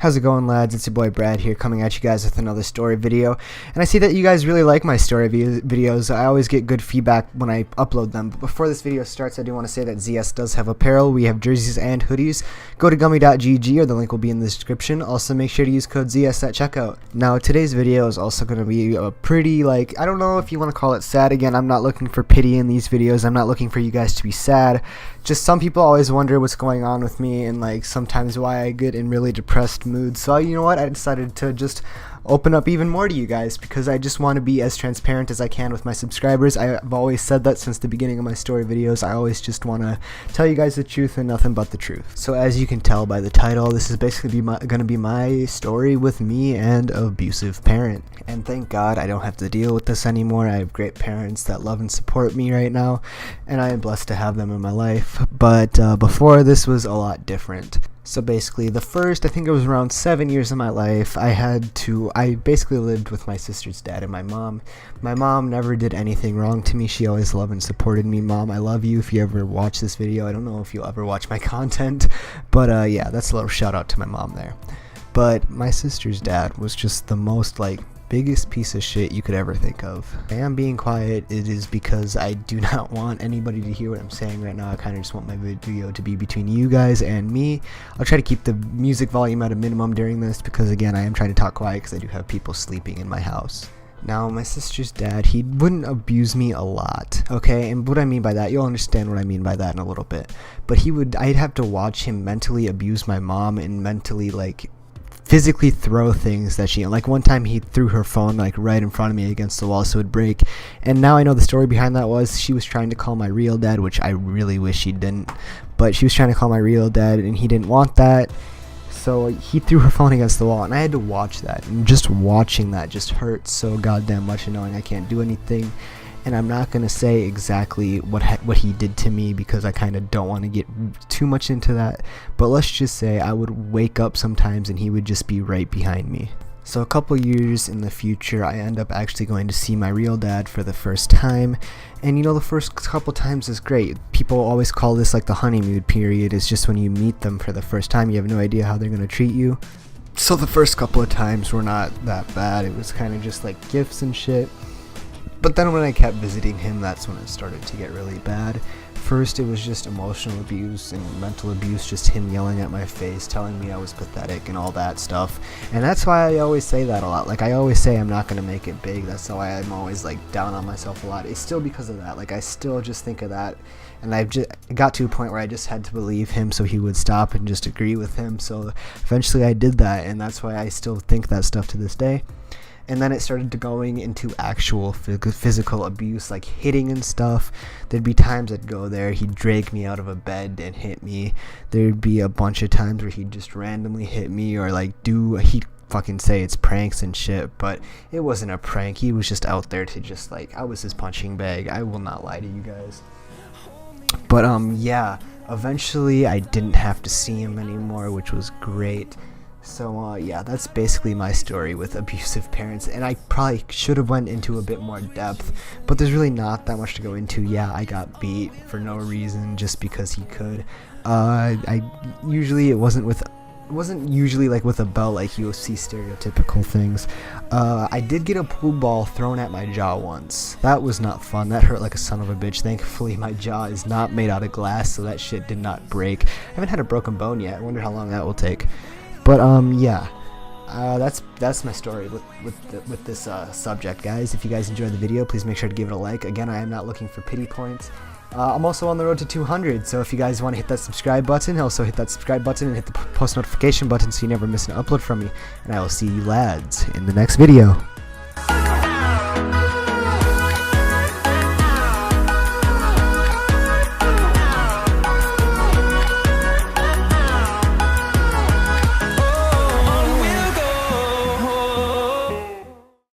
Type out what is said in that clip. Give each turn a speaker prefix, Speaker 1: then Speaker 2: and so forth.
Speaker 1: How's it going, lads? It's your boy Brad here, coming at you guys with another story video. And I see that you guys really like my story videos. I always get good feedback when I upload them. But before this video starts, I do want to say that ZS does have apparel. We have jerseys and hoodies. Go to gummy.gg, or the link will be in the description. Also, make sure to use code ZS at checkout. Now, today's video is also going to be a pretty, I don't know if you want to call it sad. Again, I'm not looking for pity in these videos. I'm not looking for you guys to be sad. Just some people always wonder what's going on with me, and sometimes why I get in really depressed moods. So you know what, I decided to just open up even more to you guys, because I just want to be as transparent as I can with my subscribers. I've always said that since the beginning of my story videos. I always just want to tell you guys the truth and nothing but the truth. So as you can tell by the title, this is basically going to be my story with me and an abusive parent. And thank God I don't have to deal with this anymore. I have great parents that love and support me right now, and I am blessed to have them in my life. But before, this was a lot different. So basically, the first, I think it was around 7 years of my life, I basically lived with my sister's dad and my mom. My mom never did anything wrong to me. She always loved and supported me. Mom, I love you if you ever watch this video. I don't know if you'll ever watch my content, but yeah, that's a little shout out to my mom there. But my sister's dad was just the most biggest piece of shit you could ever think of. I am being quiet. It is because I do not want anybody to hear what I'm saying right now. I kind of just want my video to be between you guys and me. I'll try to keep the music volume at a minimum during this, because again, I am trying to talk quiet because I do have people sleeping in my house. Now, my sister's dad, he wouldn't abuse me a lot, okay? And what I mean by that, you'll understand what I mean by that in a little bit. But I'd have to watch him mentally abuse my mom and mentally, physically throw things that she, one time he threw her phone right in front of me against the wall so it would break. And now I know the story behind that was she was trying to call my real dad, which I really wish she didn't, but she was trying to call my real dad and he didn't want that, so he threw her phone against the wall, and I had to watch that. And just watching that just hurts so goddamn much, and knowing I can't do anything. And I'm not going to say exactly what he did to me, because I kind of don't want to get too much into that. But let's just say I would wake up sometimes and he would just be right behind me. So a couple years in the future, I end up actually going to see my real dad for the first time. And the first couple times is great. People always call this the honeymoon period. It's just when you meet them for the first time, you have no idea how they're going to treat you. So the first couple of times were not that bad. It was kind of just gifts and shit. But then when I kept visiting him, that's when it started to get really bad. First, it was just emotional abuse and mental abuse, just him yelling at my face, telling me I was pathetic and all that stuff. And that's why I always say that a lot. I always say I'm not going to make it big. That's why I'm always down on myself a lot. It's still because of that. I still just think of that. And I've just got to a point where I just had to believe him so he would stop and just agree with him. So eventually I did that, and that's why I still think that stuff to this day. And then it started to going into actual physical abuse, hitting and stuff. There'd be times I'd go there, he'd drag me out of a bed and hit me. There'd be a bunch of times where he'd just randomly hit me, or he'd fucking say it's pranks and shit, but it wasn't a prank. He was just out there to just I was his punching bag. I will not lie to you guys. But yeah, eventually I didn't have to see him anymore, which was great. So yeah, that's basically my story with abusive parents, and I probably should have went into a bit more depth, but there's really not that much to go into. Yeah, I got beat for no reason, just because he could. It wasn't usually with a belt you'll see stereotypical things. I did get a pool ball thrown at my jaw once. That was not fun. That hurt like a son of a bitch. Thankfully my jaw is not made out of glass, so that shit did not break. I haven't had a broken bone yet. I wonder how long that will take. But yeah, that's my story with this subject, guys. If you guys enjoyed the video, please make sure to give it a like. Again, I am not looking for pity points. I'm also on the road to 200, so if you guys want to hit that subscribe button, also hit that subscribe button and hit the post notification button so you never miss an upload from me. And I will see you lads in the next video.